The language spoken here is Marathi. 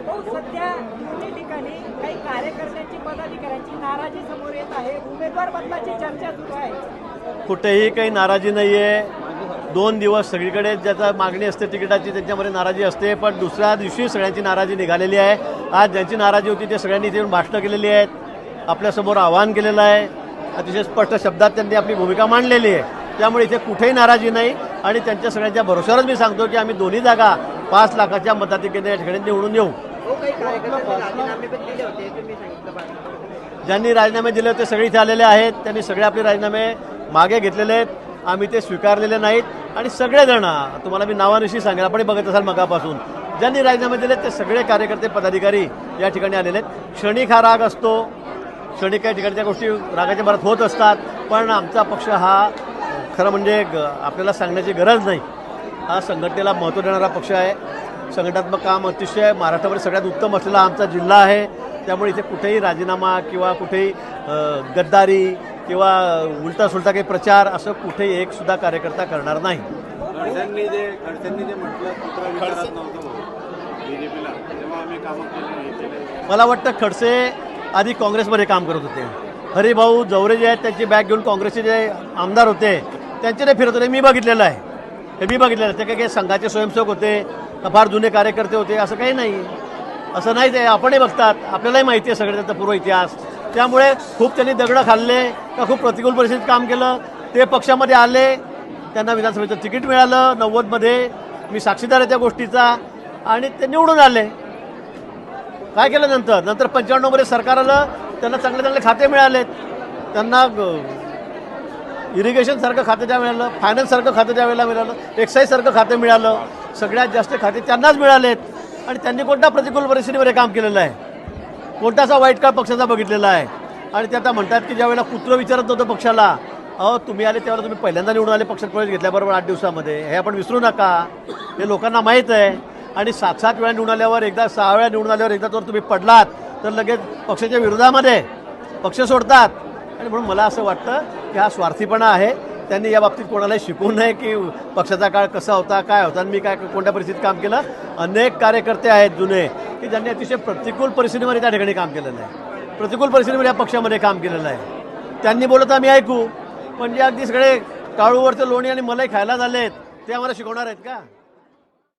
सध्या दोन्ही ठिकाणी काही कार्यकर्त्यांची पदाधिकाऱ्यांची नाराजी समोर येत आहे. उमेदवार बदलाची चर्चा सुरू आहे. कुठेही काही नाराजी नाही आहे. 2 दिवस सगळीकडे ज्याचा मागणी असते तिकिटाची त्यांच्यामध्ये नाराजी असते, पण दुसऱ्या दिवशी सगळ्यांची नाराजी निघालेली आहे. आज ज्यांची नाराजी होती ते सगळ्यांनी इथे येऊन भाषणं केलेली आहेत, आपल्यासमोर आवाहन केलेलं आहे, अतिशय स्पष्ट शब्दात त्यांनी आपली भूमिका मांडलेली आहे. त्यामुळे इथे कुठेही नाराजी नाही आणि त्यांच्या सगळ्यांच्या भरोश्यावरच मी सांगतो की आम्ही दोन्ही जागा 5 लाखाच्या मताधिक्याने या ठिकाणी निवडून येऊ. ज्यांनी राजीनामे दिले होते सगळे इथे आलेले आहेत. त्यांनी सगळे आपले राजीनामे मागे घेतलेले आहेत. आम्ही ते स्वीकारलेले नाहीत आणि सगळेजण तुम्हाला मी नावानिशी सांगेल, आपण बघत असाल मगापासून ज्यांनी राजीनामे दिले ते सगळे कार्यकर्ते पदाधिकारी या ठिकाणी आलेले आहेत. क्षणिक हा राग असतो, क्षणिक काही ठिकाणी त्या गोष्टी रागाच्या भरात होत असतात, पण आमचा पक्ष हा खरं म्हणजे आपल्याला सांगण्याची गरज नाही, हा संघटनेला महत्त्व देणारा पक्ष आहे. संघटनात्मक काम अतिशय महाराष्ट्रामध्ये सगळ्यात उत्तम असलेला आमचा जिल्हा आहे. त्यामुळे इथे कुठेही राजीनामा किंवा कुठेही गद्दारी किंवा उलटा सुलटा काही प्रचार असं कुठेही एक सुद्धा कार्यकर्ता करणार नाही. खडसेंनी जे म्हटलं बीजेपीला तेव्हा आम्ही कामं केली. मला वाटतं खडसे आधी काँग्रेसमध्ये काम करत होते. हरिभाऊ जवरे जे आहेत त्यांची बॅग घेऊन काँग्रेसचे जे आमदार होते त्यांचे ते फिरत होते. मी बघितलेलं आहे, हे मी बघितलेलं आहे. ते काही संघाचे स्वयंसेवक होते, फार जुने कार्यकर्ते होते, असं काही नाही. असं नाही, ते आपणही बघतात, आपल्यालाही माहिती आहे सगळं त्याचा पूर्व इतिहास. त्यामुळे खूप त्यांनी दगडं खाल्ले का खूप प्रतिकूल परिस्थितीत काम केलं. ते पक्षामध्ये आले, त्यांना विधानसभेचं तिकीट मिळालं 90मध्ये, मी साक्षीदार आहे त्या गोष्टीचा, आणि ते निवडून आले. काय केलं नंतर 95मध्ये सरकार आलं, त्यांना चांगले चांगले खाते मिळालेत. त्यांना इरिगेशनसारखं खातं द्या मिळालं, फायनान्ससारखं खातं द्यावेळेला मिळालं, एक्साईजसारखं खातं मिळालं. सगळ्यात जास्त खाते त्यांनाच मिळालेत. आणि त्यांनी कोणत्या प्रतिकूल परिस्थितीमध्ये काम केलेलं आहे, कोणताचा वाईट काळ पक्षाचा बघितलेला आहे. आणि ते आता म्हणतात की ज्यावेळेला कुत्रं विचारत नव्हतं पक्षाला, अहो तुम्ही आले त्यावेळेला तुम्ही पहिल्यांदा निवडून आले पक्षात प्रवेश घेतल्याबरोबर 8 दिवसामध्ये, हे आपण विसरू नका. हे लोकांना माहीत आहे. आणि 7-7 वेळा निवडून आल्यावर, एकदा 6 वेळा निवडून आल्यावर एकदा तर तुम्ही पडलात तर लगेच पक्षाच्या विरोधामध्ये पक्ष सोडतात. आणि म्हणून मला असं वाटतं की हा स्वार्थीपणा आहे. त्यांनी या बाबतीत कोणालाही शिकवू नये की पक्षाचा काळ कसा होता, काय होता, आणि मी काय कोणत्या परिस्थितीत काम केलं. अनेक कार्यकर्ते आहेत जुने की ज्यांनी अतिशय प्रतिकूल परिस्थितीमध्ये त्या ठिकाणी काम केलेलं आहे, प्रतिकूल परिस्थितीमध्ये या पक्षामध्ये काम केलेलं आहे. त्यांनी बोलत आम्ही ऐकू, पण जे अगदी सगळे काळूवरचं लोणी आणि मलाई खायला झालेत ते आम्हाला शिकवणार आहेत का?